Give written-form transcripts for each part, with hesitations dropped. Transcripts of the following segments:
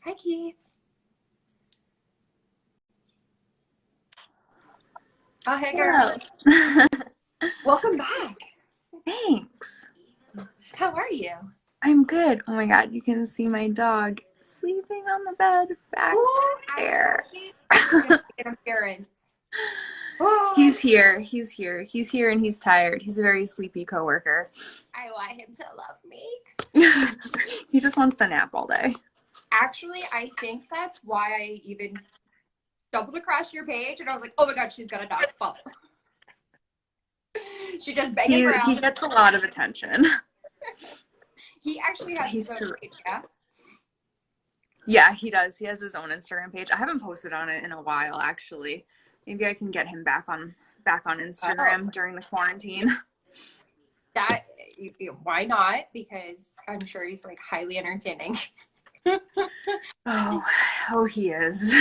Hi, Keith. Oh, hey, girl. Hello. Welcome back. Thanks. How are you? I'm good. Oh my God, you can see my dog sleeping on the bed back Oh, I'm so there. happy there's going to be interference. Oh, He's here. He's here. He's here and he's tired. He's a very sleepy coworker. I want him to love me. He just wants to nap all day. Actually, I think that's why I even stumbled across your page and I was like, oh my God, she's got a dog. Follow. She just banging He around. gets a lot of attention. He actually has He's his own page, yeah? Yeah, he does. He has his own Instagram page. I haven't posted on it in a while, actually. Maybe I can get him back on Oh, Instagram during the quarantine. that, why not? Because I'm sure he's like highly entertaining. Oh, he is.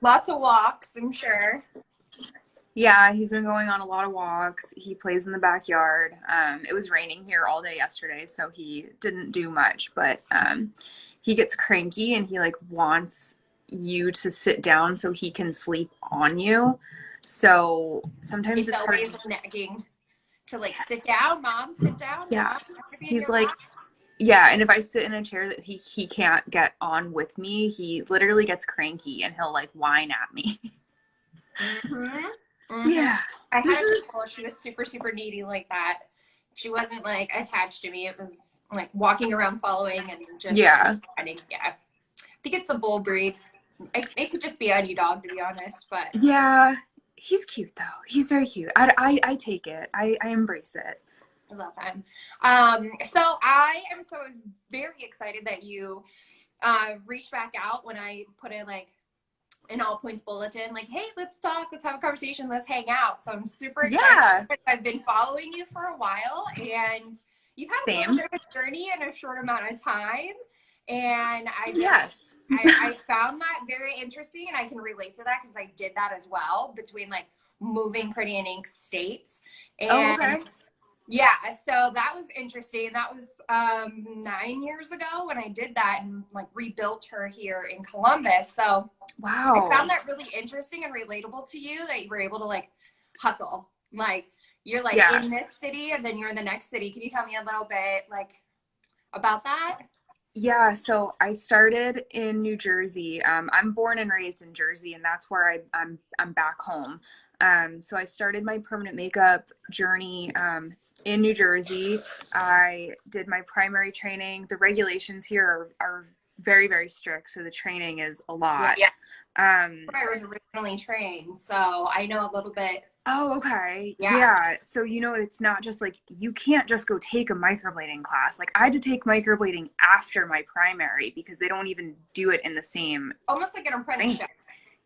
Lots of walks, I'm sure. Yeah, he's been going on a lot of walks. He plays in the backyard. It was raining here all day yesterday, so he didn't do much, but he gets cranky and he like wants you to sit down so he can sleep on you. So sometimes It's it's hard always to, nagging to like sit down, mom, sit down, mom. yeah. I want to be in He's your like, lap. yeah, and if I sit in a chair that he can't get on with me, he literally gets cranky and he'll like whine at me. Mm-hmm. Mm-hmm. Yeah. I had a people. She was super, super needy like that. She wasn't like attached to me. It was like walking around following and just Yeah. running. Yeah. I think it's the bull breed. It could just be any dog, to be honest, but Yeah, he's cute though. He's very cute. I take it. I embrace it. I love him. So I am so very excited that you reached back out when I put in like an all points bulletin, like, hey, let's talk, let's have a conversation, let's hang out. So I'm super excited. Yeah, I've been following you for a while and you've had a little same. bit of a journey in a short amount of time. And Yes. I found that very interesting and I can relate to that because I did that as well between like moving pretty and ink states. Oh, And okay. yeah, so that was interesting. That was 9 years ago when I did that and like rebuilt her here in Columbus. So I found Wow. that really interesting and relatable to you that you were able to like hustle. Like you're like Yeah. in this city and then you're in the next city. Can you tell me a little bit like about that? Yeah, so I started in New Jersey. I'm born and raised in Jersey, and that's where I'm back home. So I started my permanent makeup journey in New Jersey. I did my primary training. The regulations here are very, very strict, so the training is a Yeah. lot. Um, Where I was originally trained, so I know a little bit. Oh, okay. Yeah. Yeah. So, it's not just like you can't just go take a microblading class. Like I had to take microblading after my primary because they don't even do it in the same Almost like an training. apprenticeship.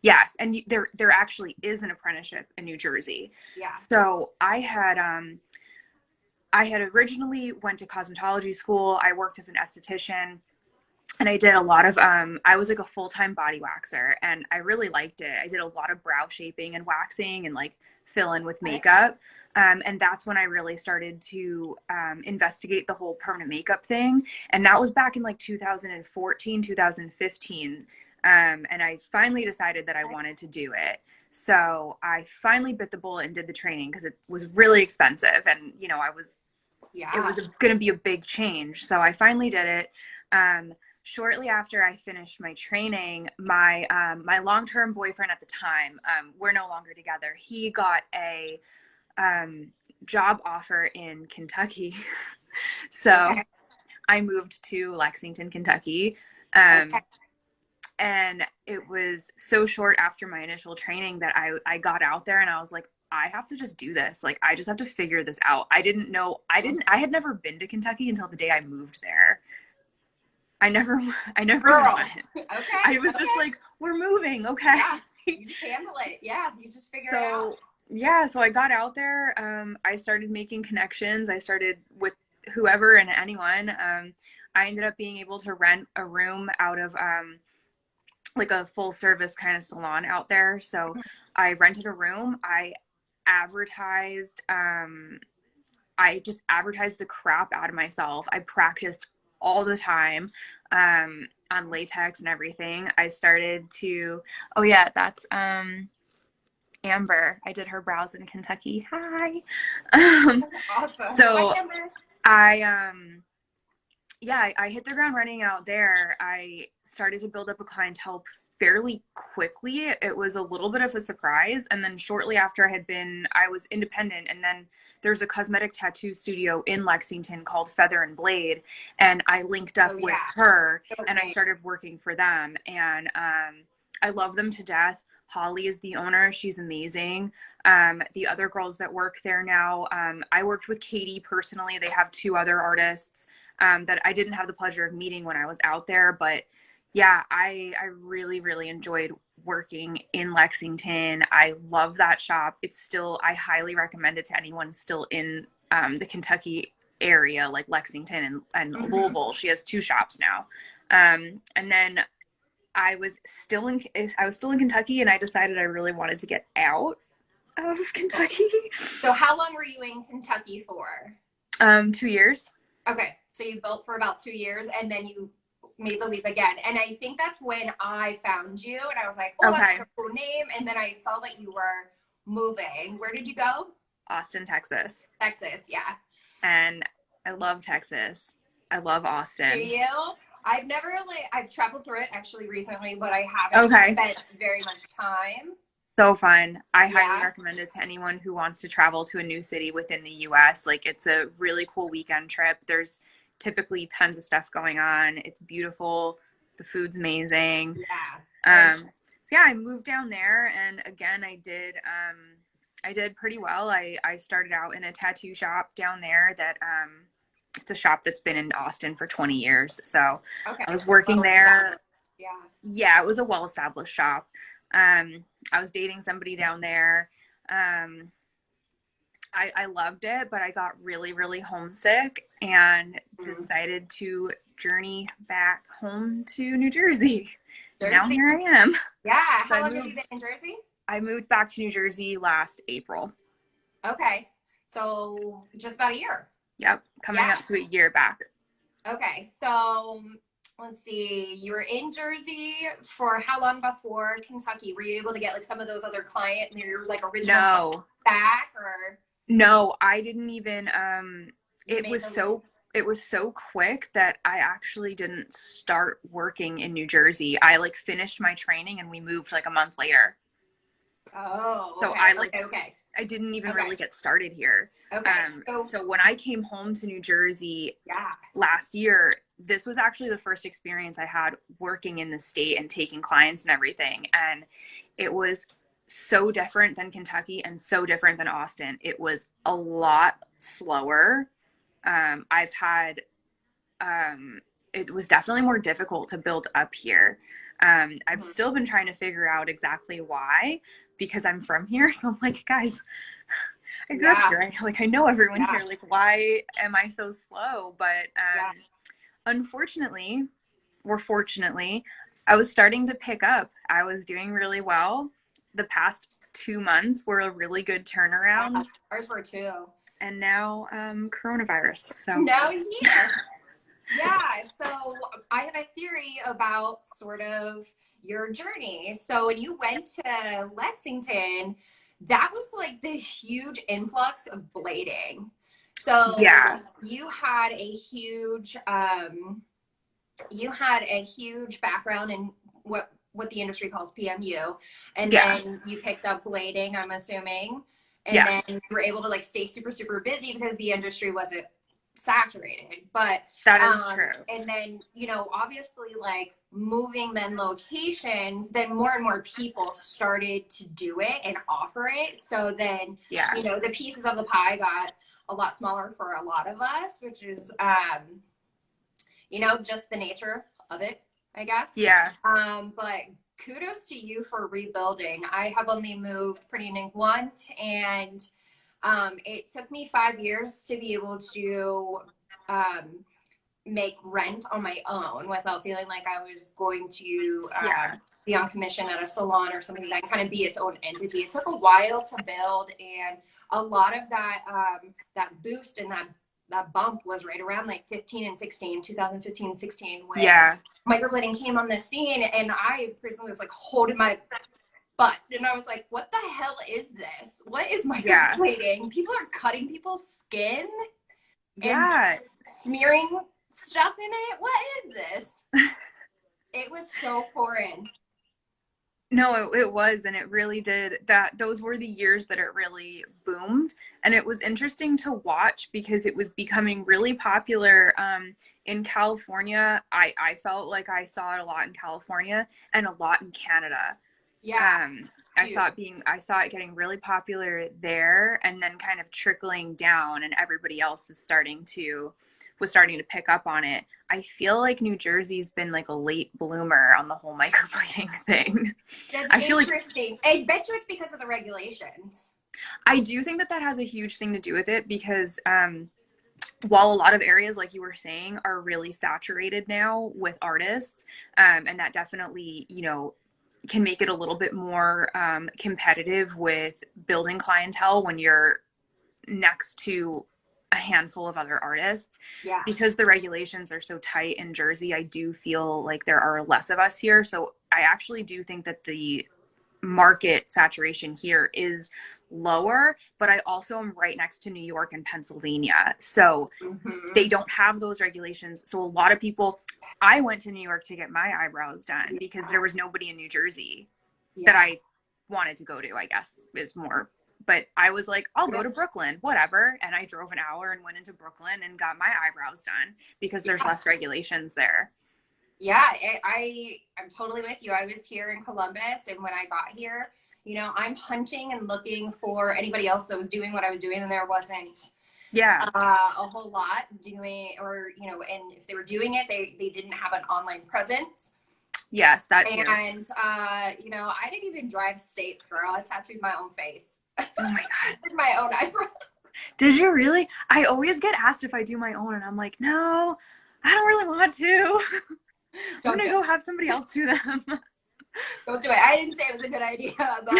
Yes, and there actually is an apprenticeship in New Jersey. Yeah. So, I had originally went to cosmetology school. I worked as an esthetician and I did a lot of I was like a full-time body waxer and I really liked it. I did a lot of brow shaping and waxing and like fill in with Right. makeup. And that's when I really started to investigate the whole permanent makeup thing. And that was back in like 2014, 2015. And I finally decided that I wanted to do it. So I finally bit the bullet and did the training because it was really expensive. And, it Yeah. was going to be a big change. So I finally did it. Shortly after I finished my training, my long term boyfriend at the time, we're no longer together. He got a job offer in Kentucky, so Okay. I moved to Lexington, Kentucky. Um, Okay. and it was so short after my initial training that I got out there and I was like, I have to just do this. Like, I just have to figure this out. I had never been to Kentucky until the day I moved there. I never, I never Girl. went. Okay. I was just Okay. like, we're moving, okay. Yeah. You just handle it. Yeah. You just figure it out. So yeah, so I got out there. I started making connections. I started with whoever and anyone. I ended up being able to rent a room out of like a full service kind of salon out there. So I rented a room. Advertised. I just advertised the crap out of myself. I practiced all the time, on latex and everything. I started to, oh yeah, that's, Amber. I did her brows in Kentucky. Hi. Um, Awesome. Hi, so Amber. I, yeah, I hit the ground running out there. I started to build up a clientele fairly quickly. It was a little bit of a surprise. And then shortly after I was independent. And then there's a cosmetic tattoo studio in Lexington called Feather and Blade. And I linked up Oh with yeah. her and I Okay. started working for them. And I love them to death. Holly is the owner. She's amazing. The other girls that work there now, I worked with Katie personally. They have two other artists that I didn't have the pleasure of meeting when I was out there. But yeah, I really, really enjoyed working in Lexington. I love that shop. It's still, I highly recommend it to anyone still in the Kentucky area, like Lexington and Mhm. Louisville. She has two shops now. And then I was still in Kentucky, and I decided I really wanted to get out of Kentucky. So how long were you in Kentucky for? 2 years. Okay, so you built for about 2 years and then you made the leap again. And I think that's when I found you and I was like, oh, that's Okay. a cool name. And then I saw that you were moving. Where did you go? Austin, Texas. Texas, yeah. And I love Texas. I love Do Austin. you? I've never really, I've traveled through it actually recently, but I haven't Okay. spent very much time. So fun. I highly Yeah. recommend it to anyone who wants to travel to a new city within the US. Like, it's a really cool weekend trip. There's typically tons of stuff going on. It's beautiful. The food's amazing. Yeah. I, So yeah, I moved down there, and again, I did pretty well. I started out in a tattoo shop down there that it's a shop that's been in Austin for 20 years. So I okay, was so working well there. established. Yeah. Yeah, it was a well-established shop. I was dating somebody down there. Um, I loved it, but I got really, really homesick and Mm. decided to journey back home to New Jersey. And now Jersey. here I am. Yeah. So How long have you been in Jersey? I moved back to New Jersey last April. Okay. So just about a year. Yep, coming Yeah. up to a year back. Okay. So let's see. You were in Jersey for how long before Kentucky? Were you able to get like some of those other client, your like original clients No, back, or no, I didn't even you it made was the leap? so quick that I actually didn't start working in New Jersey. I like finished my training and we moved like a month later. Oh, So okay. Okay. Okay. I didn't even Okay. really get started here. Okay. So So when I came home to New Jersey yeah. last year, this was actually the first experience I had working in the state and taking clients and everything. And it was so different than Kentucky and so different than Austin. It was a lot slower. I've had, it was definitely more difficult to build up here. I've Mhm. still been trying to figure out exactly why, because I'm from here. So I'm like, guys, I grew up Yeah. here. I know everyone Yeah. here. Like, why am I so slow? But Yeah. unfortunately, or fortunately, I was starting to pick up. I was doing really well. The past 2 months were a really good Yeah. turnaround. Ours were too. And now coronavirus. So No, yeah. Yeah, so I have a theory about sort of your journey. So when you went to Lexington, that was like the huge influx of blading. So yeah, you had a huge background in what the industry calls PMU, and yeah, then you picked up blading, I'm assuming, and then yes, you were able to like stay super super busy because the industry wasn't saturated. But that is true. and then obviously like moving then locations, then more and more people started to do it and offer it. So then Yeah, the pieces of the pie got a lot smaller for a lot of us, which is just the nature of it, I guess. yeah, But kudos to you for rebuilding. I have only moved pretty new once, and it took me 5 years to be able to make rent on my own without feeling like I was going to yeah, be on commission at a salon or something that kind of be its own entity. It took a while to build, and a lot of that that boost and that that bump was right around like 15 and 16, 2015 and 16, when Yeah. microblading came on the scene, and I personally was like holding my butt, and I was like, what the hell is this? What is Yeah. microblading? People are cutting people's skin and Yeah. smearing stuff in it. What is this? It was so foreign. No, it was, and it really did that. Those were the years that it really boomed. And it was interesting to watch because it was becoming really popular in California. I felt like I saw it a lot in California and a lot in Canada. Yeah. I saw it getting really popular there and then kind of trickling down, and everybody else was starting to pick up on it. I feel like New Jersey's been like a late bloomer on the whole microblading thing. That's I feel like interesting. I bet you it's because of the regulations. I do think that that has a huge thing to do with it because while a lot of areas, like you were saying, are really saturated now with artists, and that definitely, you know, can make it a little bit more competitive with building clientele when you're next to a handful of other artists. Yeah. Because the regulations are so tight in Jersey, I do feel like there are less of us here. So I actually do think that the market saturation here is lower, but I also am right next to New York and Pennsylvania. So they don't have those regulations. So a lot of people, I went to New York to get my eyebrows done because there was nobody in New Jersey that I wanted to go to, I guess is more. But I was like, I'll go to Brooklyn, whatever. And I drove an hour and went into Brooklyn and got my eyebrows done because there's less regulations there. Yeah, I'm totally with you. I was here in Columbus, and when I got here, you know, I'm hunting and looking for anybody else that was doing what I was doing, and there wasn't a whole lot doing, or, you know, and if they were doing it, they didn't have an online presence. Yes, that too. And you know, I didn't even drive states, girl. I tattooed my own face. Oh my God. With my own eyebrow. Did you really? I always get asked if I do my own, and I'm like, no, I don't really want to. I'm gonna go have somebody else do them. Don't do it. I didn't say it was a good idea, but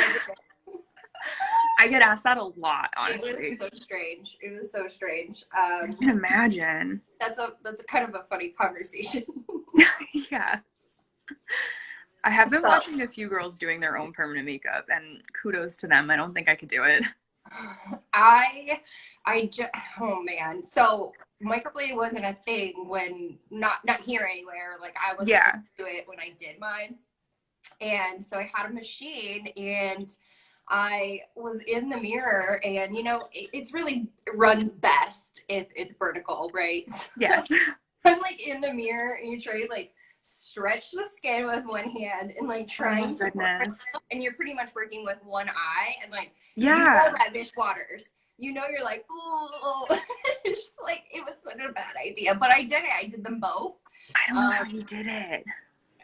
I get asked that a lot, honestly. It was so strange. It was so strange. I can imagine. That's a kind of a funny conversation. Yeah. I have been watching a few girls doing their own permanent makeup, and kudos to them. I don't think I could do it. Oh man. So microblading wasn't a thing when not here anywhere. Like I was able to do it when I did mine. And so I had a machine, and I was in the mirror, and you know, it's really runs best if it's vertical, right? Yes. I'm like in the mirror, and you try to like stretch the skin with one hand and like trying to work, and you're pretty much working with one eye, and like you know that bitch waters. You know, you're like, oh, it's just like, it was such a bad idea, but I did it. I did them both. I don't know how you did it.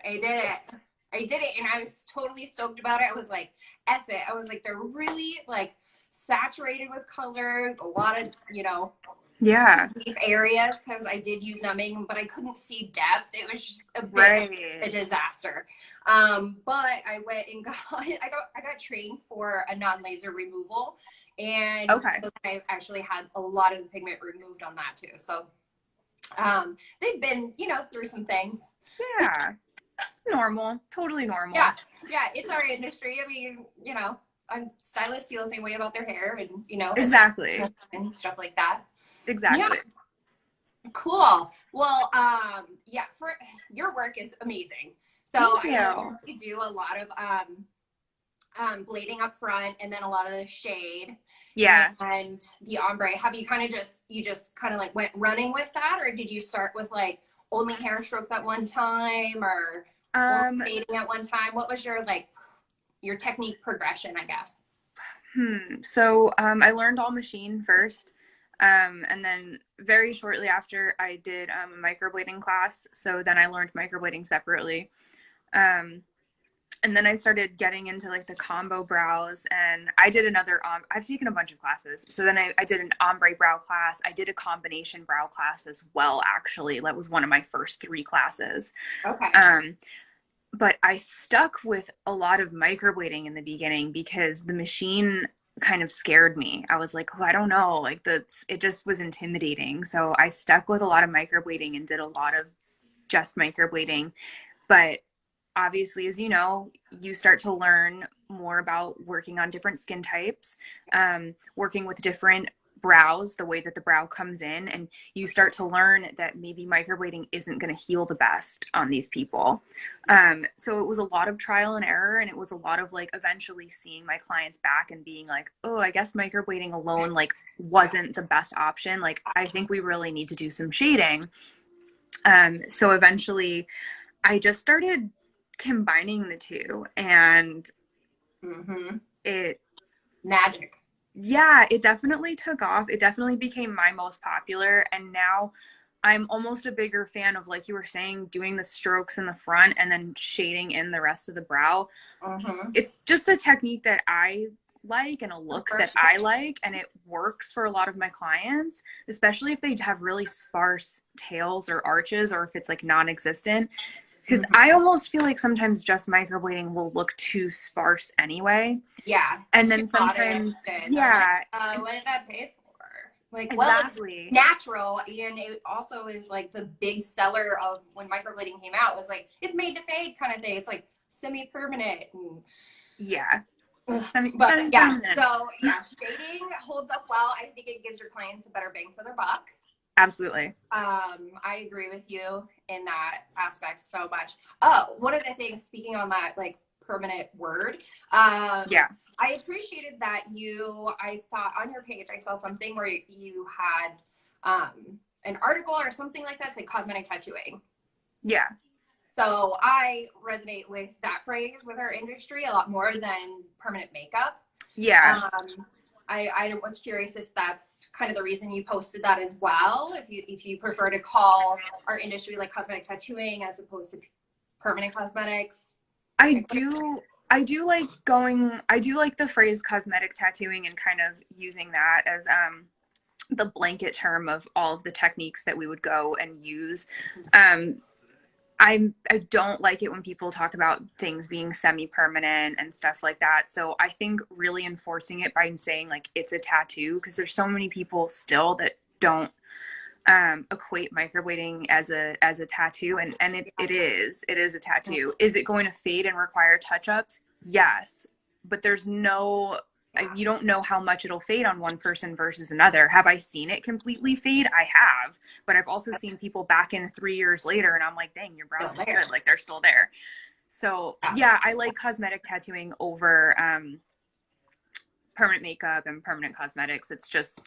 I did it, and I was totally stoked about it. I was like, F it. I was like, they're really like saturated with color, a lot of, you know, deep areas, because I did use numbing, but I couldn't see depth. It was just a bit of a disaster. But I went and I got trained for a non-laser removal, and so I actually had a lot of the pigment removed on that too. So they've been, you know, through some things. Yeah. Normal. Totally normal. Yeah. It's our industry. I mean, you know, stylists feel the same way about their hair, and, you know, exactly, and stuff like that. Exactly. Yeah. Cool. Well, yeah, for your work is amazing. So I know you do a lot of blading up front, and then a lot of the shade. Yeah. And the ombre. Have you kind of just kind of like went running with that, or did you start with like only hair strokes at one time, or fading at one time? What was your your technique progression, I guess? So I learned all machine first, and then very shortly after I did a microblading class. So then I learned microblading separately, and then I started getting into like the combo brows, and I did another I've taken a bunch of classes. So then I did an ombre brow class. I did a combination brow class as well, actually. That was one of my first 3 classes. Okay. But I stuck with a lot of microblading in the beginning because the machine kind of scared me. I was like, oh, I don't know. Like it just was intimidating. So I stuck with a lot of microblading and did a lot of just microblading. But obviously, as you know, you start to learn more about working on different skin types, working with different brows, the way that the brow comes in, and you start to learn that maybe microblading isn't going to heal the best on these people. So it was a lot of trial and error, and it was a lot of like eventually seeing my clients back and being like, oh, I guess microblading alone like wasn't the best option. Like I think we really need to do some shading. So eventually I just started combining the two, and it Magic. yeah, it definitely took off. It definitely became my most popular, and now I'm almost a bigger fan of, like you were saying, doing the strokes in the front and then shading in the rest of the brow. It's just a technique that I like and a look that I like, and it works for a lot of my clients, especially if they have really sparse tails or arches, or if it's like non-existent. Because I almost feel like sometimes just microblading will look too sparse anyway. Yeah. And then sometimes, yeah. Like, what did that pay for? Like, exactly. Well, it's natural, and it also is like the big seller of when microblading came out was like, it's made to fade kind of thing. It's like semi-permanent. And, yeah. But yeah, so yeah, shading holds up well. I think it gives your clients a better bang for their buck. Absolutely. I agree with you in that aspect so much. Oh, one of the things, speaking on that, like permanent word, yeah, I appreciated that I thought on your page, I saw something where you had an article or something like that, say cosmetic tattooing. Yeah. So I resonate with that phrase with our industry a lot more than permanent makeup. Yeah. I was curious if that's kind of the reason you posted that as well. If you prefer to call our industry like cosmetic tattooing as opposed to permanent cosmetics. I do like the phrase cosmetic tattooing and kind of using that as the blanket term of all of the techniques that we would go and use. I don't like it when people talk about things being semi-permanent and stuff like that. So I think really enforcing it by saying like it's a tattoo, because there's so many people still that don't equate microblading as a tattoo, and it is a tattoo. Is it going to fade and require touch-ups? Yes, but there's no, you don't know how much it'll fade on one person versus another. Have I seen it completely fade? I have, but I've also seen people back in 3 years later, and I'm like, dang, your brows look good. Like they're still there. So yeah, I like cosmetic tattooing over permanent makeup and permanent cosmetics. It's just,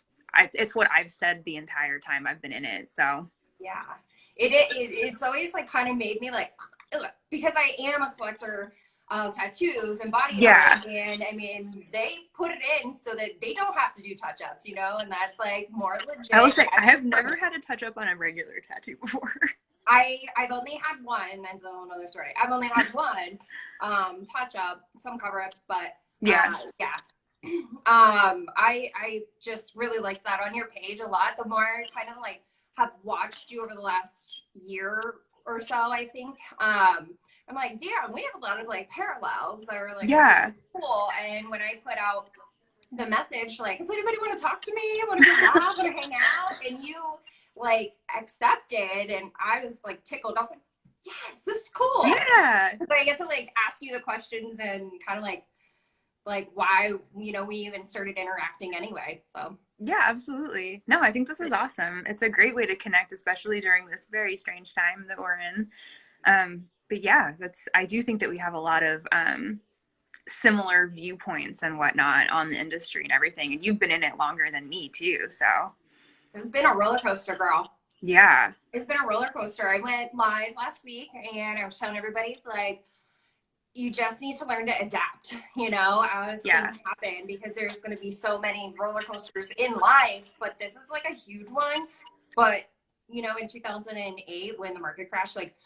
it's what I've said the entire time I've been in it. So yeah, it's always like kind of made me like, because I am a collector of tattoos and body art, and I mean they put it in so that they don't have to do touch-ups, and that's like more legit. I will say I have never had a touch-up on a regular tattoo before. I've only had one. That's another story. I've only had one touch-up, some cover-ups, but yeah. I just really like that on your page a lot. The more I kind of like have watched you over the last year or so, I think, I'm like, damn, we have a lot of like parallels that are like really cool. And when I put out the message, like, does anybody want to talk to me? Want to go out? Want to hang out? And you like accepted, and I was like tickled. I was like, yes, this is cool. Yeah. Because I get to like ask you the questions and kind of like why, we even started interacting anyway. So yeah, absolutely. No, I think this is awesome. It's a great way to connect, especially during this very strange time that we're in. But yeah, I do think that we have a lot of similar viewpoints and whatnot on the industry and everything. And you've been in it longer than me too. So it's been a roller coaster, girl. Yeah. It's been a roller coaster. I went live last week and I was telling everybody, like, you just need to learn to adapt, as things happen, because there's going to be so many roller coasters in life, but this is like a huge one. But, in 2008, when the market crashed, like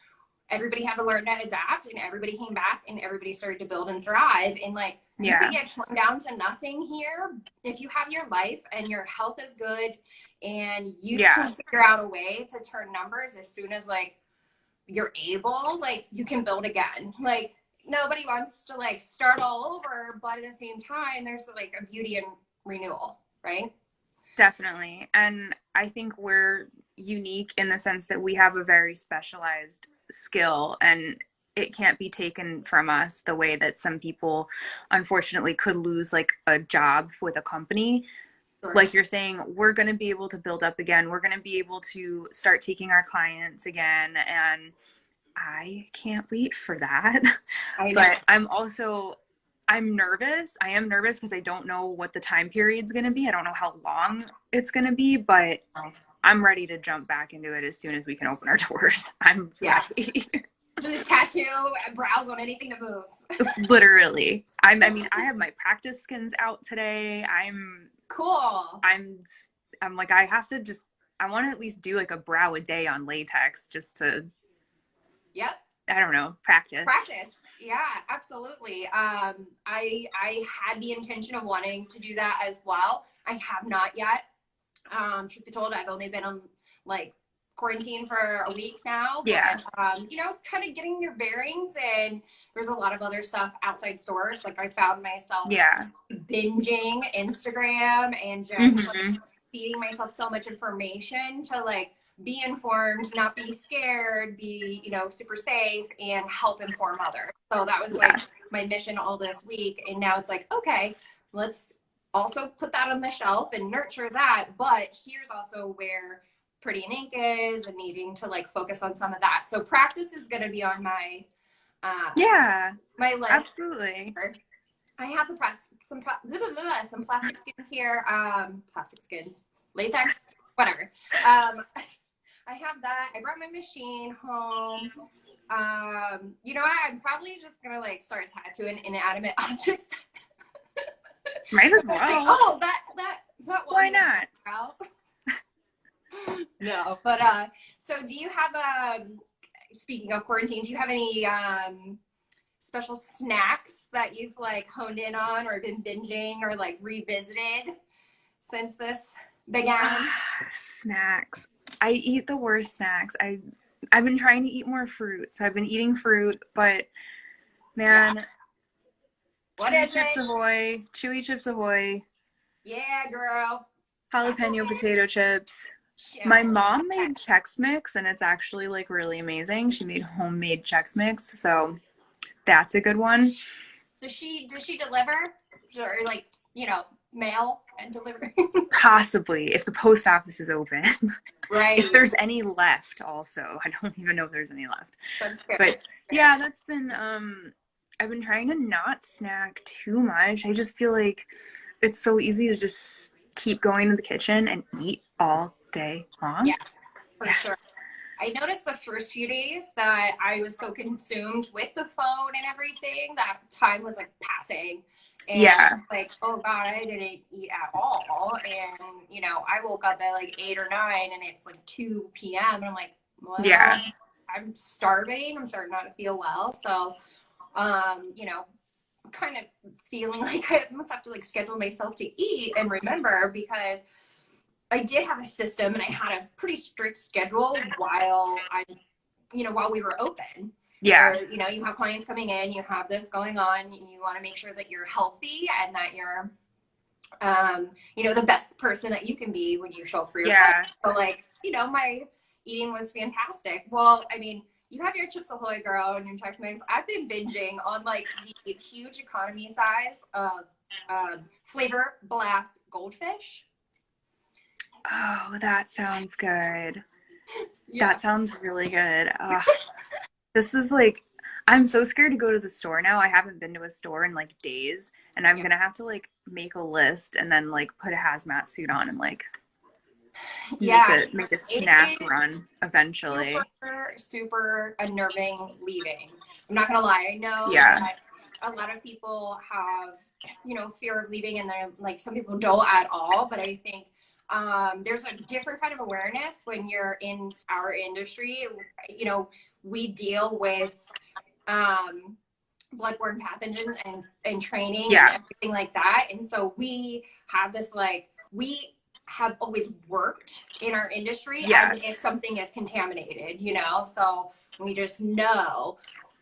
everybody had to learn to adapt, and everybody came back and everybody started to build and thrive. And like, you could get torn down to nothing here if you have your life and your health is good and you can figure out a way to turn numbers as soon as like you're able, like you can build again. Like, nobody wants to like start all over, but at the same time, there's like a beauty in renewal, right? Definitely. And I think we're unique in the sense that we have a very specialized skill, and it can't be taken from us the way that some people unfortunately could lose like a job with a company. Sure. Like you're saying, we're going to be able to build up again. We're going to be able to start taking our clients again. And I can't wait for that. I know. But I'm nervous. I am nervous because I don't know what the time period's going to be. I don't know how long it's going to be, but I'm ready to jump back into it as soon as we can open our doors. I'm ready. Just tattoo and browse on anything that moves. Literally. I mean, I have my practice skins out today. Cool. I'm like, I have to just, I want to at least do like a brow a day on latex just to, yep. I don't know, practice. Yeah, absolutely. I had the intention of wanting to do that as well. I have not yet. Truth be told, I've only been on like quarantine for a week now. Yeah. But, you know, kind of getting your bearings, and there's a lot of other stuff outside stores. Like I found myself binging Instagram and just like, feeding myself so much information to like be informed, not be scared, be, you know, super safe, and help inform others. So that was like my mission all this week. And now it's like, okay, let's also put that on the shelf and nurture that. But here's also where Pretty in Ink is, and needing to like focus on some of that. So practice is going to be on my my list. Absolutely. I have some plastic skins here. Plastic skins, latex, whatever. I have that. I brought my machine home. You know what? I'm probably just gonna like start tattooing inanimate objects. Might as well. Like, oh, that one. Why not? No, but so do you have speaking of quarantine, do you have any special snacks that you've like honed in on or been binging or like revisited since this began? Snacks. I eat the worst snacks. I've been trying to eat more fruit, so I've been eating fruit, but man, what is Chips it? Ahoy, Chewy Chips Ahoy. Yeah, girl. Jalapeno potato chips. Shit. My mom made Chex Mix, and it's actually like really amazing. She made homemade Chex Mix, so that's a good one. Does she deliver, or like, you know, mail and deliver? Possibly, if the post office is open. Right. If there's any left, also. I don't even know if there's any left. That's fair. But yeah, that's been I've been trying to not snack too much. I just feel like it's so easy to just keep going to the kitchen and eat all day long. Yeah, for sure. I noticed the first few days that I was so consumed with the phone and everything that time was like passing. And like, oh God, I didn't eat at all. And, you know, I woke up at like 8 or 9 and it's like 2 p.m. And I'm like, well, I'm starving. I'm starting not to feel well. So, you know, kind of feeling like I must have to like schedule myself to eat and remember, because I did have a system and I had a pretty strict schedule while we were open. Yeah. Where, you know, you have clients coming in, you have this going on, and you want to make sure that you're healthy and that you're, you know, the best person that you can be when you show up for your clients. So like, you know, my eating was fantastic. Well, I mean, you have your Chips Ahoy, girl, and your Chex Mix. I've been binging on like the huge economy size of Flavor Blast Goldfish. Oh, that sounds good. That sounds really good. This is like, I'm so scared to go to the store now. I haven't been to a store in like days, and I'm gonna have to like make a list and then like put a hazmat suit on and like make a snack run eventually. Super unnerving leaving. I'm not gonna lie. I know that a lot of people have, you know, fear of leaving, and they're like, some people don't at all, but I think there's a different kind of awareness when you're in our industry. You know, we deal with bloodborne pathogens and training and everything like that. And so we have this, like, we have always worked in our industry as if something is contaminated, you know? So we just know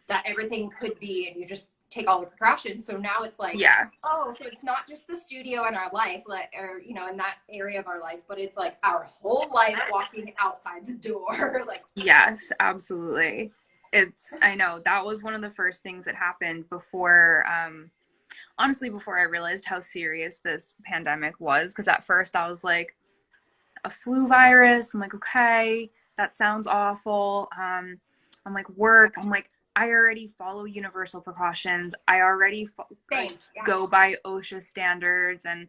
that everything could be, and you just take all the precautions. So now it's like, Yeah. oh, so it's not just the studio in our life, like, or, you know, in that area of our life, but it's like our whole life walking outside the door. Like, Yes, absolutely. I know that was one of the first things that happened before, honestly, before I realized how serious this pandemic was. Because at first I was like, a flu virus. I'm like, okay, that sounds awful. I'm like, work. I'm like, I already follow universal precautions. I already same, yeah. go by OSHA standards, and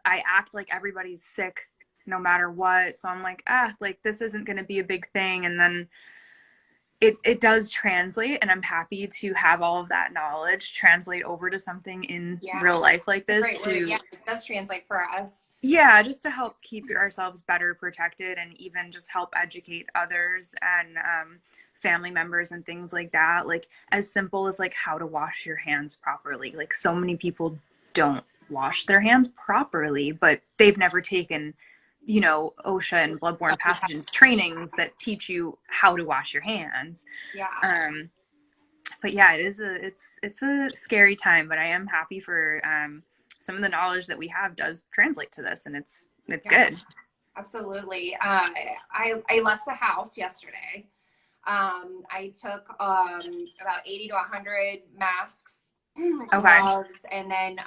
I act like everybody's sick no matter what. So I'm like, like this isn't going to be a big thing. And then it does translate, and I'm happy to have all of that knowledge translate over to something in real life like this. Yeah, it does translate for us. Yeah, just to help keep ourselves better protected, and even just help educate others and family members and things like that. Like as simple as like how to wash your hands properly. Like so many people don't wash their hands properly, but they've never taken, you know, OSHA and bloodborne pathogens trainings that teach you how to wash your hands. Yeah. But yeah, it's a scary time, but I am happy for some of the knowledge that we have does translate to this, and it's good. Absolutely. I left the house yesterday. I took about 80 to 100 masks, gloves, and then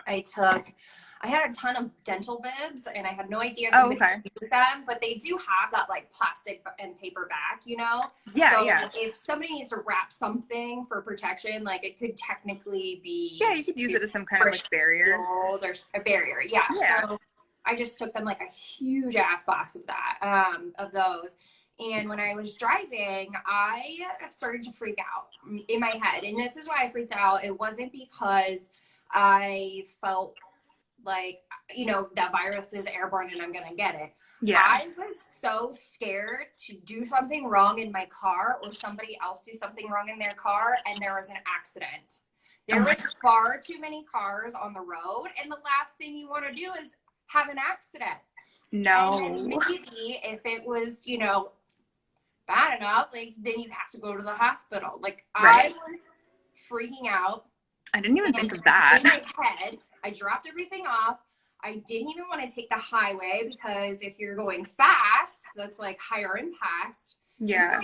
I had a ton of dental bibs, and I had no idea if I'm going to use them, but they do have that like plastic and paper back, you know? Yeah, so yeah. If somebody needs to wrap something for protection, like it could technically be. Yeah, you could use it as some kind of like barrier. There's a barrier, yeah. So I just took them like a huge ass box of that, of those. And when I was driving, I started to freak out in my head. And this is why I freaked out. It wasn't because I felt like, you know, that virus is airborne and I'm going to get it. Yeah. I was so scared to do something wrong in my car or somebody else do something wrong in their car and there was an accident. There was far too many cars on the road, and the last thing you want to do is have an accident. No. And then maybe if it was, you know, bad enough, like then you'd have to go to the hospital. Like I was freaking out. I didn't even think of that. In my head, I dropped everything off. I didn't even want to take the highway because if you're going fast, that's like higher impact. Yeah.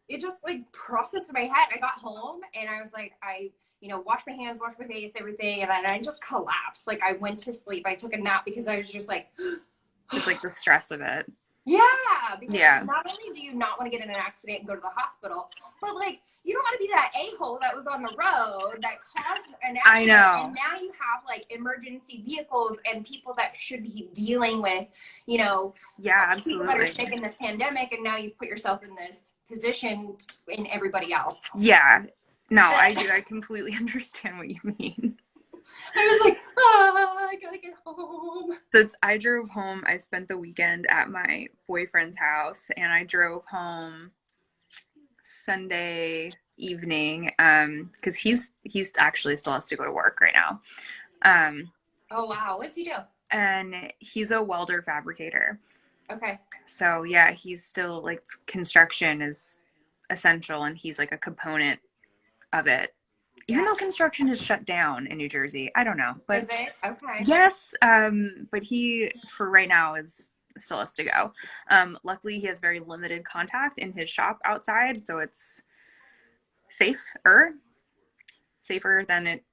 It just like processed in my head. I got home and I was like, you know, washed my hands, washed my face, everything. And then I just collapsed. Like I went to sleep. I took a nap because I was just like, just like the stress of it. Yeah. Because not only do you not want to get in an accident and go to the hospital, but like you don't want to be that a-hole that was on the road that caused an accident. I know. And now you have like emergency vehicles and people that should be dealing with, you know, absolutely, people that are sick in this pandemic, and now you've put yourself in this position in everybody else. Yeah. No, I do. I completely understand what you mean. I was like, I gotta get home. I drove home. I spent the weekend at my boyfriend's house, and I drove home Sunday evening because he's actually still has to go to work right now. Oh wow, what does he do? And he's a welder fabricator. Okay. So yeah, he's still like construction is essential, and he's like a component of it. Even though construction is shut down in New Jersey. I don't know. But is it? Okay. Yes, but he, for right now, still has to go. Luckily, he has very limited contact in his shop outside, so it's safer than it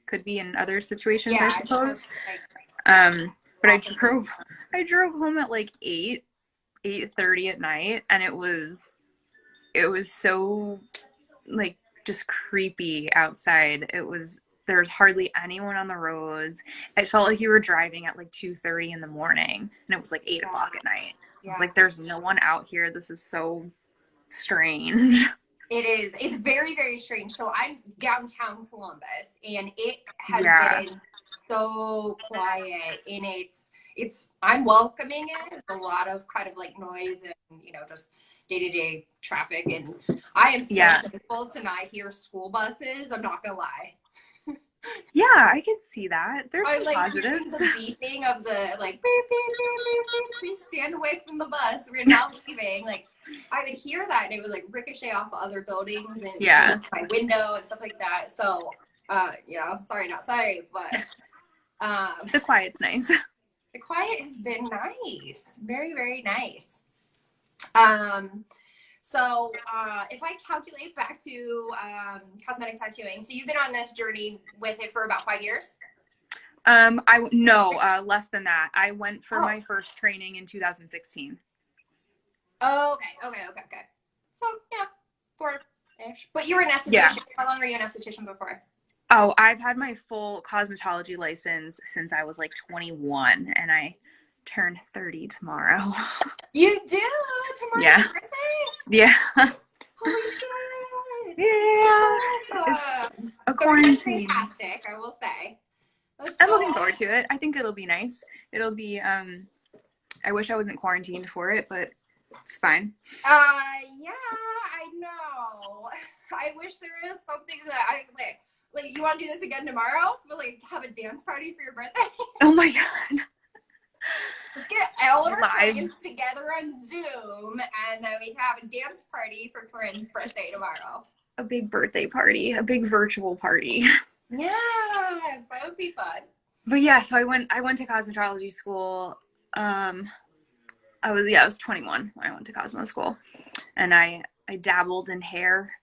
could be in other situations, I suppose. But I drove home at like 8:30 at night, and it was so like just creepy outside. There was hardly anyone on the roads. It felt like you were driving at like 2:30 in the morning, and it was like 8 o'clock at night. It's like there's no one out here. This is so strange. It is. It's very, very strange. So I'm downtown Columbus, and it has been so quiet, and I'm welcoming it. It's a lot of kind of like noise and, you know, just day-to-day traffic, and I am so thankful to not hear school buses. I'm not gonna lie. Yeah, I could see that. There's some positives. The beeping of the like beep, beep, beep, beep, beep, please stand away from the bus. We're not leaving. Like I would hear that and it would like ricochet off of other buildings and Yeah. my window and stuff like that. So, sorry, not sorry, but The quiet's nice. the quiet has been nice. Very, very nice. So if I calculate back to cosmetic tattooing, so you've been on this journey with it for about 5 years? Less than that. I went for my first training in 2016. Okay. So yeah, 4-ish. But you were an esthetician. Yeah. How long were you an esthetician before? Oh, I've had my full cosmetology license since I was like 21, and I turn 30 tomorrow. You do? Tomorrow's Yeah. your birthday? Yeah. Holy shit. Yeah. It's a quarantine. Fantastic, I will say. I'm looking forward to it. I think it'll be nice. It'll be, I wish I wasn't quarantined for it, but it's fine. Yeah, I know. I wish there is something that I like, you want to do this again tomorrow? But like, have a dance party for your birthday? Oh my God. Let's get all of our clients together on Zoom, and then we can have a dance party for Corinne's birthday tomorrow. A big birthday party, a big virtual party. Yes, that would be fun. But yeah, so I went to cosmetology school. I was 21 when I went to Cosmo school, and I dabbled in hair.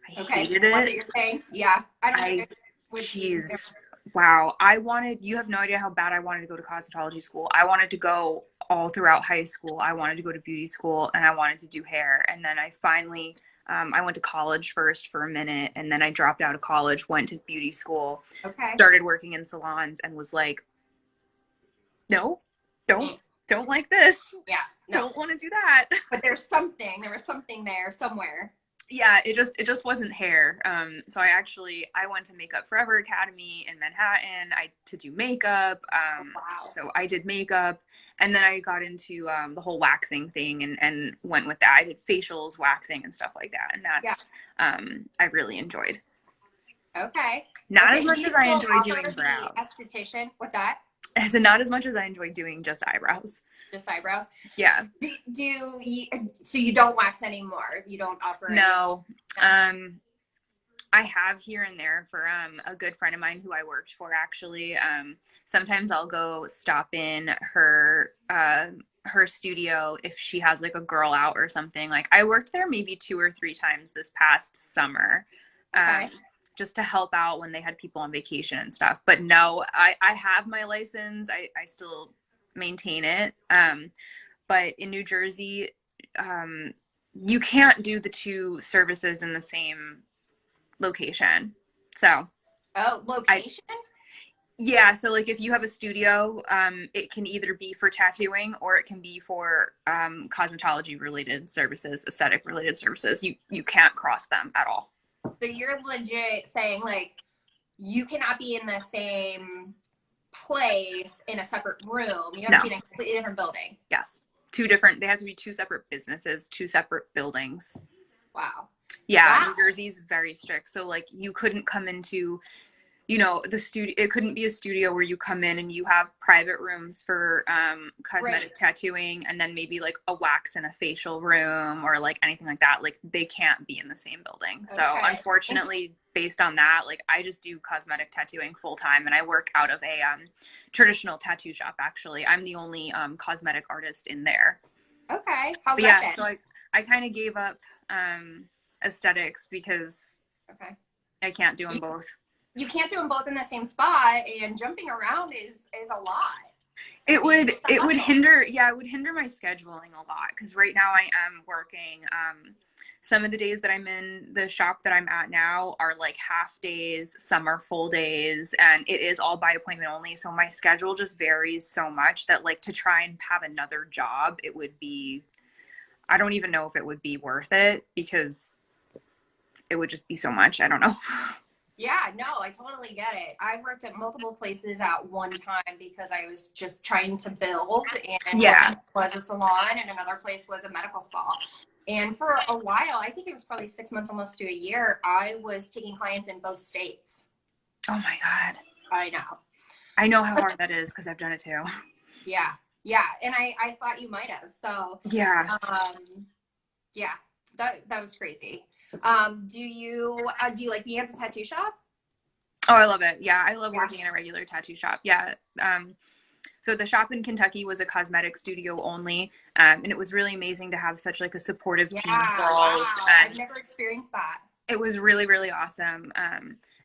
I hated it. What you're saying? Yeah, Wow. You have no idea how bad I wanted to go to cosmetology school. I wanted to go all throughout high school. I wanted to go to beauty school, and I wanted to do hair. And then I finally, I went to college first for a minute, and then I dropped out of college, went to beauty school, started working in salons, and was like, no, don't like this. Yeah. No. Don't want to do that. But there was something there somewhere. Yeah, it just wasn't hair. So I went to Makeup Forever Academy in Manhattan to do makeup. Wow. So I did makeup, and then I got into the whole waxing thing and went with that. I did facials, waxing, and stuff like that, and that's I really enjoyed. Okay. Not as much as I enjoy doing brows. Esthetician. What's that? So not as much as I enjoy doing just eyebrows. Just eyebrows? Yeah. So you don't wax anymore? You don't offer? No. I have here and there for a good friend of mine who I worked for, actually. Sometimes I'll go stop in her studio if she has like a girl out or something. Like I worked there maybe 2 or 3 times this past summer. Just to help out when they had people on vacation and stuff. But no, I have my license. I still maintain it. But in New Jersey, you can't do the 2 services in the same location. So. Oh, location? Yeah. So like if you have a studio, it can either be for tattooing or it can be for cosmetology related services, aesthetic related services. You can't cross them at all. So you're legit saying like you cannot be in the same place in a separate room. You have to be in a completely different building. Yes. They have to be 2 separate businesses, 2 separate buildings. Wow. Yeah. Wow. New Jersey's very strict. So like you couldn't come into, the studio, it couldn't be a studio where you come in and you have private rooms for cosmetic tattooing and then maybe like a wax and a facial room or like anything like that. Like they can't be in the same building. Okay. So unfortunately, based on that, like I just do cosmetic tattooing full time, and I work out of a traditional tattoo shop. Actually, I'm the only cosmetic artist in there. Okay. How's that been? So I kind of gave up aesthetics because I can't do them both. You can't do them both in the same spot, and jumping around is a lot. It would hinder my scheduling a lot, because right now I am working. Some of the days that I'm in the shop that I'm at now are like half days, some are full days, and it is all by appointment only. So my schedule just varies so much that like to try and have another job, I don't even know if it would be worth it, because it would just be so much. I don't know. Yeah, no, I totally get it. I worked at multiple places at one time because I was just trying to build, and one was a salon and another place was a medical spa. And for a while, I think it was probably 6 months, almost to a year, I was taking clients in both states. Oh my God. I know. I know how hard that is because I've done it too. Yeah. Yeah. And I thought you might have. So yeah. Yeah, that was crazy. Do you like being at the tattoo shop? Oh, I love it. Yeah, I love Yeah. working in a regular tattoo shop. Yeah. So the shop in Kentucky was a cosmetic studio only, and it was really amazing to have such like a supportive team of Yeah, girls, wow. I've and never experienced that. it was really, really awesome.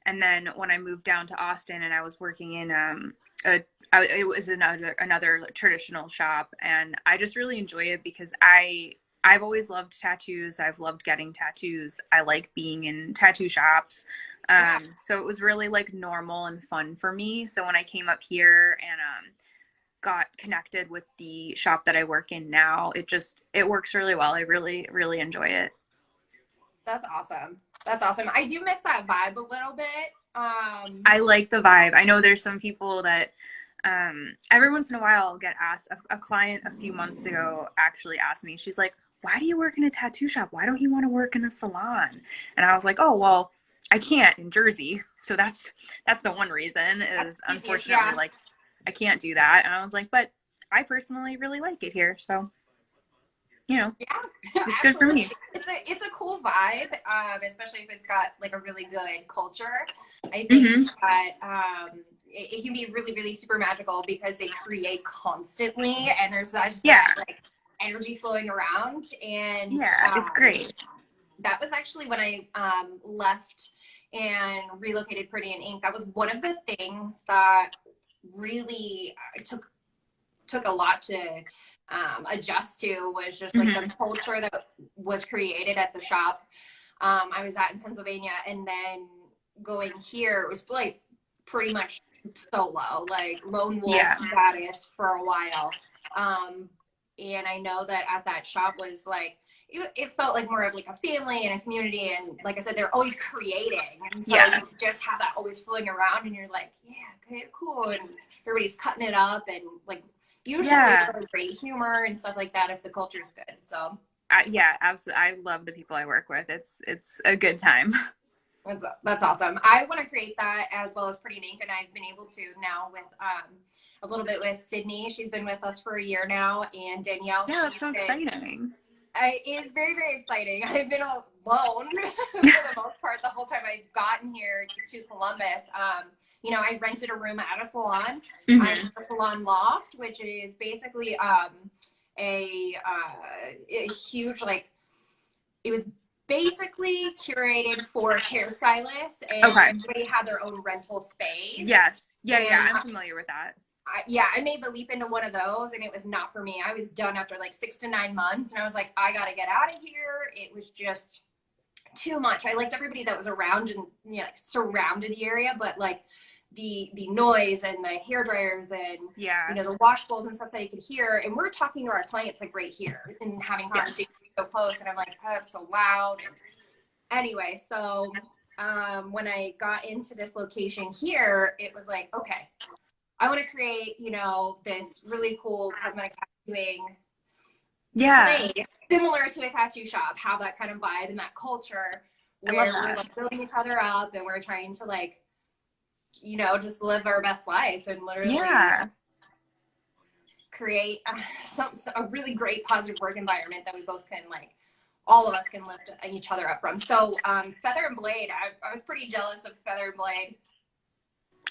And then when I moved down to Austin and I was working in it was another traditional shop, and I just really enjoy it because I've always loved tattoos. I've loved getting tattoos. I like being in tattoo shops. Yeah, So it was really like normal and fun for me. So when I came up here and got connected with the shop that I work in now, it works really well. I really, really enjoy it. that's awesome. That's awesome. I do miss that vibe a little bit. I like the vibe. I know there's some people that every once in a while I'll get asked. A client a few months ago actually asked me, she's like, why do you work in a tattoo shop? Why don't you want to work in a salon? And I was like, oh, well, I can't in Jersey. So that's the one reason That's is the easiest, unfortunately yeah. like I can't do that. And I was like, but I personally really like it here. So, Yeah, it's good for absolutely. me. It's a cool vibe, especially if it's got like a really good culture. I think Hmm. that it can be really, really super magical because they create constantly, and there's just Yeah. that like energy flowing around. And Yeah. It's great. that was actually when I left and relocated Pretty in Ink. That was one of the things that really took a lot to adjust to, was just like the Hmm. culture that was created at the shop I was at in Pennsylvania, and then going here, it was like pretty much solo, like lone wolf Yeah. status for a while. Um, and I know that at that shop was like, it felt like more of like a family and a community. And like I said, they're always creating. And so Yeah. you just have that always flowing around, and you're like, yeah, okay, cool. And everybody's cutting it up, and like usually Yeah. with great humor and stuff like that if the culture's good. So Yeah, absolutely. I love the people I work with. It's a good time. that's awesome. I want to create that as well as Pretty in Ink, and I've been able to now with a little bit with Sydney. She's been with us for a year now, and Danielle. Yeah, that's so exciting. It is very, very exciting. I've been alone for the most part the whole time I've gotten here to Columbus. I rented a room at a salon. I'm in Hmm. a salon loft, which is basically a huge, like, it was basically curated for hairstylists, and Okay. they had their own rental space. Yes. Yeah, yeah, And I'm familiar with that. I made the leap into one of those, and it was not for me. I was done after like 6 to 9 months, and I was like, I got to get out of here. It was just too much. I liked everybody that was around and like surrounded the area, but like the noise and the hair dryers and Yeah. the wash bowls and stuff that you could hear. And we're talking to our clients like right here and having Yes. conversations so close, and I'm like, oh, it's so loud. And anyway, so when I got into this location here, it was like, okay, I want to create, this really cool cosmetic tattooing Yeah. place similar to a tattoo shop, have that kind of vibe and that culture I love where we're that. like building each other up, and we're trying to like, just live our best life and literally Yeah. create a really great positive work environment that we both can like, all of us can lift each other up from. So Feather and Blade, I was pretty jealous of Feather and Blade.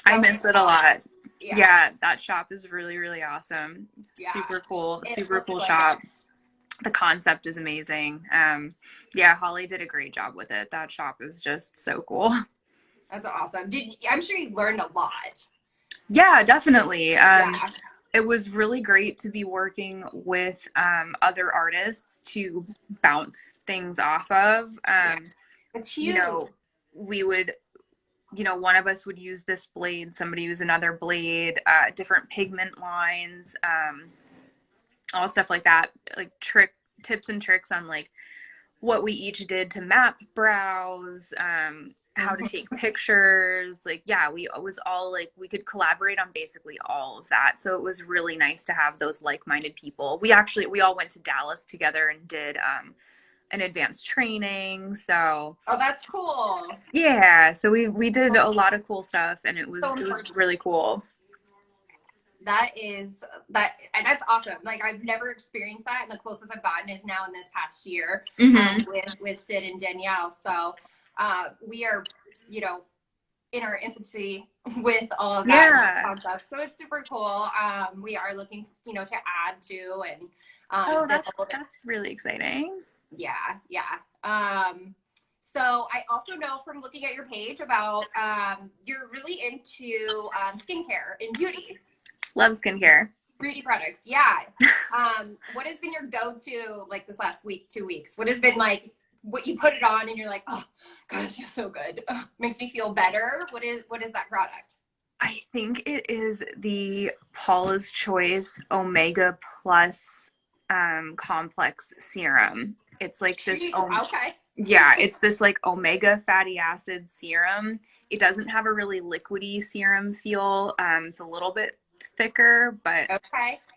I That was miss it a lot. yeah, Yeah, that shop is really, really awesome. yeah. Super cool. It Super looked cool like it. shop. The concept is amazing. Yeah, Holly did a great job with it. That shop is just so cool. That's awesome. I'm sure you learned a lot. Yeah, definitely. Yeah, It was really great to be working with other artists to bounce things off of. yeah. It's You huge. know, we would, one of us would use this blade, somebody use another blade, different pigment lines, all stuff like that, like tips and tricks on like what we each did to map brows, how to take pictures. Like, yeah, it was all like we could collaborate on basically all of that. So it was really nice to have those like-minded people. We all went to Dallas together and did an advanced training. So Oh, that's cool. yeah, so we did a lot of cool stuff, and it So was important. really cool. And that's awesome. Like I've never experienced that, and the closest I've gotten is now in this past year with Sid and Danielle. So we are, you know, in our infancy with all of that concept. So it's super cool. We are looking, you know, to add to and that's really exciting. Yeah. So I also know from looking at your page about you're really into skincare and beauty. Love skincare. Beauty products, yeah. What has been your go-to like this last week, 2 weeks? What has been like what you put it on and you're like, oh gosh, you're so good. Makes me feel better. What is that product? I think it is the Paula's Choice Omega Plus complex serum. It's like this okay. Yeah, it's this like omega fatty acid serum. It doesn't have a really liquidy serum feel. It's a little bit thicker, but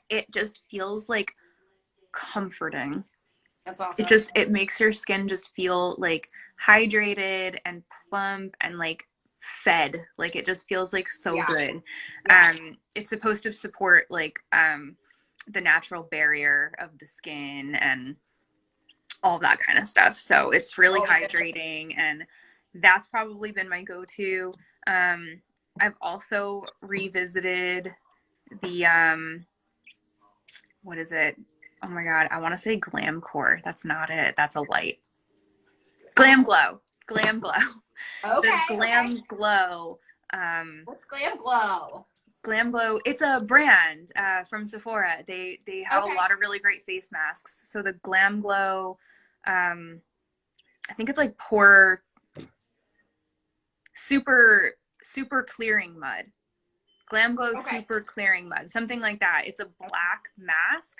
it just feels like comforting. That's awesome. It makes your skin just feel like hydrated and plump and like fed. Like it just feels like so good. It's supposed to support like the natural barrier of the skin and all that kind of stuff. So it's really hydrating, and that's probably been my go-to. I've also revisited the what is it? Oh my god, I want to say Glam Core. That's not it. That's a light. Glam Glow. Glam Glow. Okay. The Glam Glow. What's Glam Glow? Glam Glow, it's a brand from Sephora. They have a lot of really great face masks. So the Glam Glow, I think it's like super clearing mud. Glam Glow super clearing mud, something like that. It's a black mask.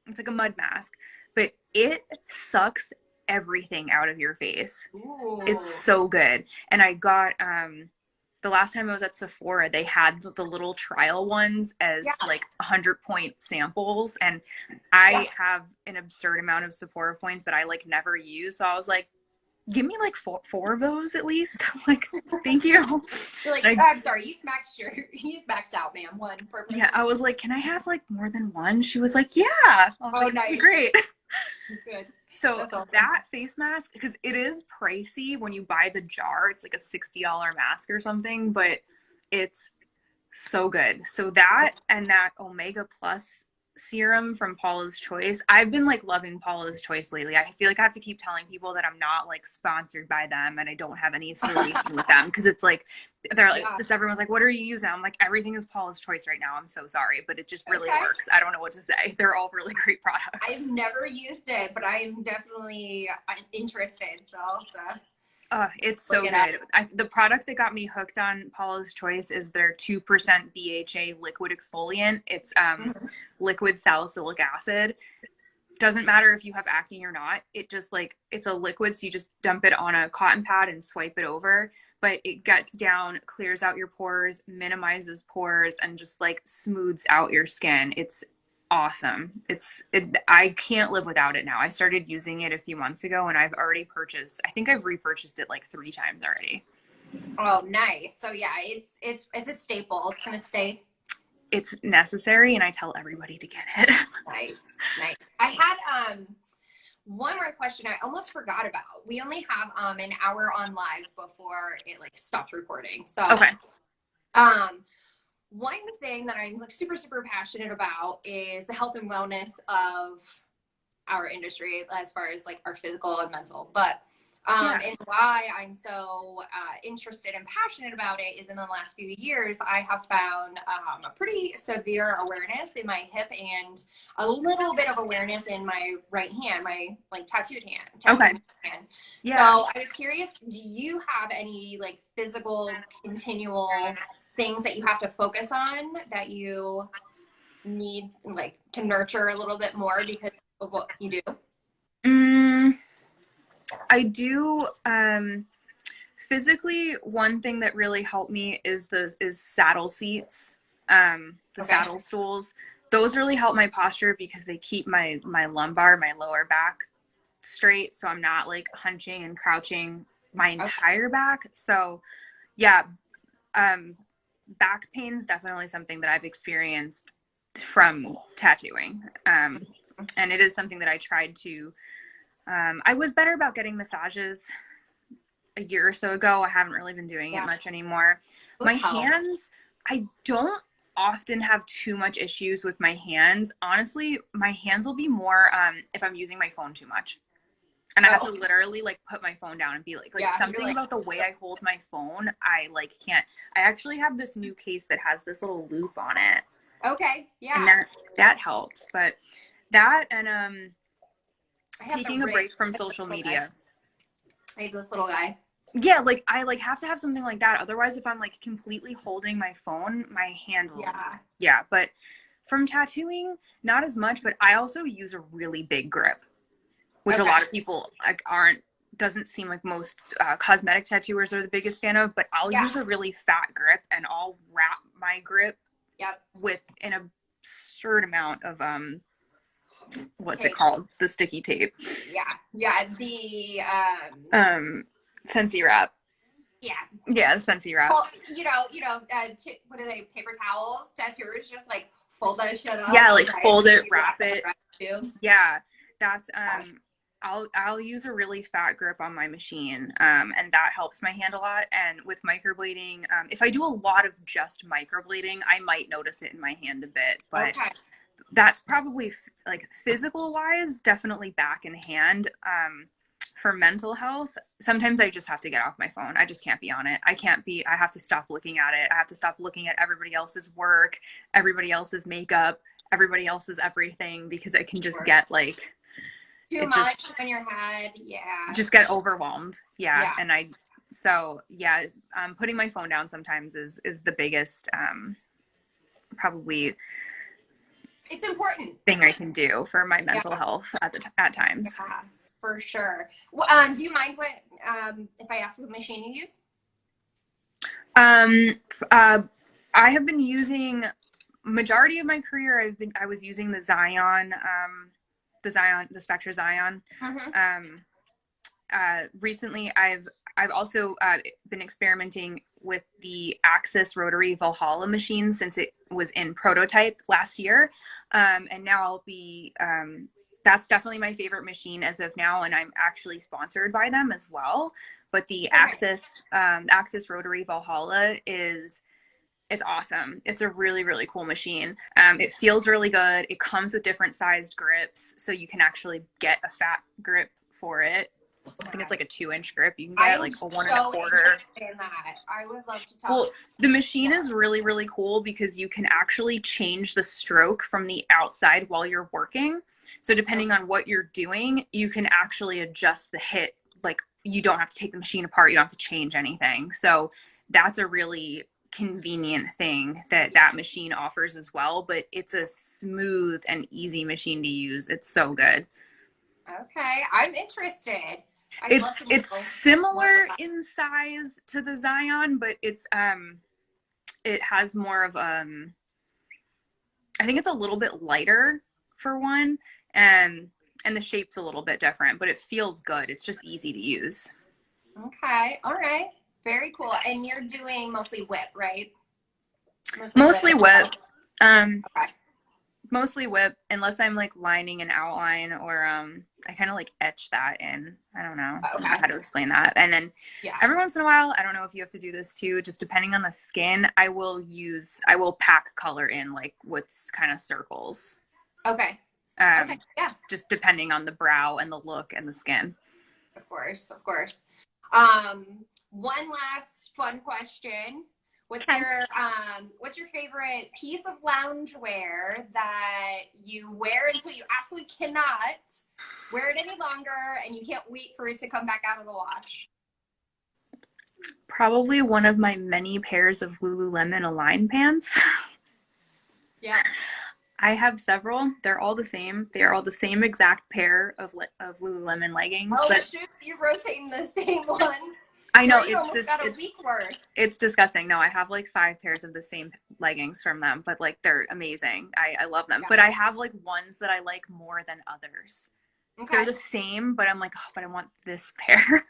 It's like a mud mask, but it sucks everything out of your face. Ooh. It's so good. And I got the last time I was at Sephora, they had the little trial ones as like 100-point samples, and I have an absurd amount of Sephora points that I like never use. So I was like, give me like four of those at least. Like, thank you. You're like, I'm sorry, you've maxed out, ma'am. One per person. Yeah, I was like, can I have like more than one? She was like, yeah. I was like, nice. Great. Good. So that face mask, because it is pricey when you buy the jar, it's like a $60 mask or something, but it's so good. So that and that Omega Plus serum from Paula's Choice. I've been like loving Paula's Choice lately. I feel like I have to keep telling people that I'm not like sponsored by them and I don't have any affiliation with them, because it's like they're like everyone's like, what are you using? I'm like, everything is Paula's Choice right now. I'm so sorry, but it just really works. I don't know what to say. They're all really great products. I've never used it, but I'm definitely interested. So it's so good. The product that got me hooked on Paula's Choice is their 2% BHA liquid exfoliant. It's liquid salicylic acid. Doesn't matter if you have acne or not. It just like, it's a liquid, so you just dump it on a cotton pad and swipe it over. But it gets down, clears out your pores, minimizes pores, and just like smooths out your skin. It's awesome. I can't live without it now. I started using it a few months ago, and I've repurchased it like 3 times already. Oh, nice. So yeah, it's a staple. It's gonna stay. It's necessary, and I tell everybody to get it. Nice. I had one more question I almost forgot about. We only have an hour on live before it like stopped recording. So one thing that I'm like super passionate about is the health and wellness of our industry as far as like our physical and mental. But and why I'm so interested and passionate about it is in the last few years, I have found a pretty severe awareness in my hip and a little bit of awareness in my right hand, my like tattooed hand. Yeah. So I was curious, do you have any like physical continual things that you have to focus on that you need like to nurture a little bit more because of what you do? I do. Physically, one thing that really helped me is saddle seats, saddle stools. Those really help my posture because they keep my lumbar, my lower back straight, so I'm not like hunching and crouching my entire back. So yeah, back pain is definitely something that I've experienced from tattooing. And it is something that I tried to, I was better about getting massages a year or so ago. I haven't really been doing it much anymore. My hands, I don't often have too much issues with my hands. Honestly, my hands will be more if I'm using my phone too much. And I have to literally like put my phone down and be like something about the way I hold my phone, I like can't. I actually have this new case that has this little loop on it. Okay. Yeah. And that helps. But that and taking a break from social media. I have this little guy. Yeah, like I like have to have something like that. Otherwise, if I'm like completely holding my phone, my hand will. Yeah, but from tattooing, not as much. But I also use a really big grip, which a lot of people like doesn't seem like most cosmetic tattooers are the biggest fan of. But I'll use a really fat grip, and I'll wrap my grip with an absurd amount of what's it called? The sticky tape. Yeah, the Scentsy wrap. Yeah, the Scentsy wrap. Well, what are they? Paper towels? Tattooers just like fold that shit up. Yeah, like fold it, wrap it. Yeah, that's I'll use a really fat grip on my machine, and that helps my hand a lot. And with microblading, if I do a lot of just microblading, I might notice it in my hand a bit, but that's probably like physical wise, definitely back and hand. For mental health, sometimes I just have to get off my phone. I just can't be on it. I have to stop looking at it. I have to stop looking at everybody else's work, everybody else's makeup, everybody else's everything, because I can just get like too much in your head. Just get overwhelmed. And putting my phone down sometimes is the biggest probably it's important thing I can do for my mental health at times. For sure. Do you mind if I ask what machine you use? I have been using majority of my career. I was using the Zion, the Spectra Zion. Recently, I've also been experimenting with the Axis rotary Valhalla machine since it was in prototype last year, and now I'll be. That's definitely my favorite machine as of now, and I'm actually sponsored by them as well. But the Axis rotary Valhalla it's awesome. It's a really, really cool machine. It feels really good. It comes with different sized grips, so you can actually get a fat grip for it. I think it's like a 2-inch grip. You can get like a 1 1/4. I would love to talk. Well, the machine is really, really cool because you can actually change the stroke from the outside while you're working. So depending on what you're doing, you can actually adjust the hit. Like you don't have to take the machine apart. You don't have to change anything. So that's a really convenient thing that machine offers as well. But it's a smooth and easy machine to use. It's so good. Okay, I'm interested. It's similar in size to the Zion, but it has more of I think it's a little bit lighter for one, and the shape's a little bit different, but it feels good. It's just easy to use. Okay, all right, very cool. And you're doing mostly whip, right? Mostly whip. Okay. Mostly whip, unless I'm like lining an outline, or I kind of like etch that in. I don't know how to explain that. And then every once in a while, I don't know if you have to do this too, just depending on the skin, I will pack color in like with kind of circles. Okay. Just depending on the brow and the look and the skin. Of course. One last fun question. What's your favorite piece of loungewear that you wear until you absolutely cannot wear it any longer and you can't wait for it to come back out of the wash? Probably one of my many pairs of Lululemon Align pants. Yeah. I have several. They're all the same. They are all the same exact pair of Lululemon leggings. Oh, but shoot, you're rotating the same ones. I know, it's disgusting. No, I have like 5 pairs of the same leggings from them, but like they're amazing. I love them. But I have like ones that I like more than others. Okay. They're the same, but I'm like, oh, but I want this pair.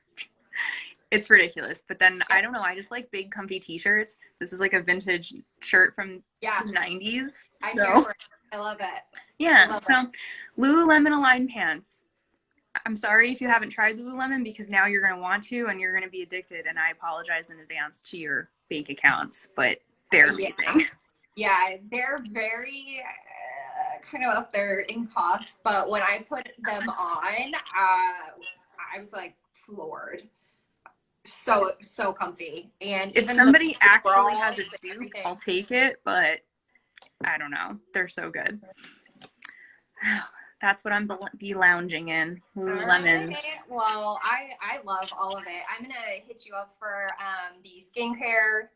It's ridiculous. But then I don't know, I just like big comfy t-shirts. This is like a vintage shirt from the 90s. I'm So here for it. I love it. yeah, so Lululemon Align pants. I'm sorry if you haven't tried Lululemon because now you're going to want to and you're going to be addicted. And I apologize in advance to your bank accounts, but they're amazing. Yeah, they're very kind of up there in cost, but when I put them on, I was like floored. So comfy. And if somebody actually has a dupe, I'll take it, but I don't know. They're so good. That's what I'm be lounging in. Lululemons. Right. Well, I love all of it. I'm gonna hit you up for the skincare.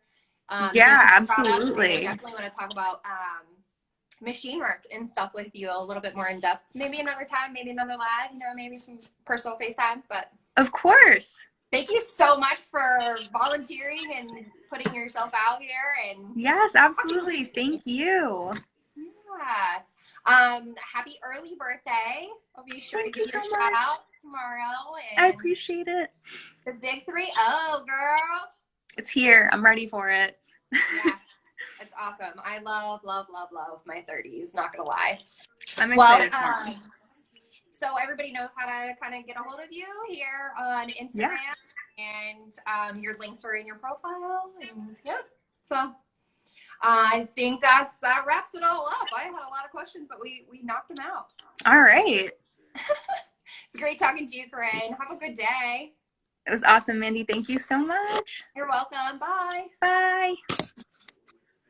Yeah, absolutely. I definitely want to talk about machine work and stuff with you a little bit more in depth. Maybe another time, maybe another live. You know, maybe some personal FaceTime. But of course. Thank you so much for volunteering and putting yourself out here. And yes, absolutely. Thank you. Yeah. Happy early birthday. I'll be sure to give you a shout out tomorrow. And I appreciate it. The big 3-0, girl. It's here. I'm ready for it. Yeah. It's awesome. I love my 30s, not gonna lie. I'm excited for them. So everybody knows how to kind of get a hold of you here on Instagram, and your links are in your profile, and so I think that wraps it all up. I had a lot of questions, but we knocked them out. All right. It's great talking to you, Corrine. Have a good day. It was awesome, Mandy. Thank you so much. You're welcome. Bye. Bye.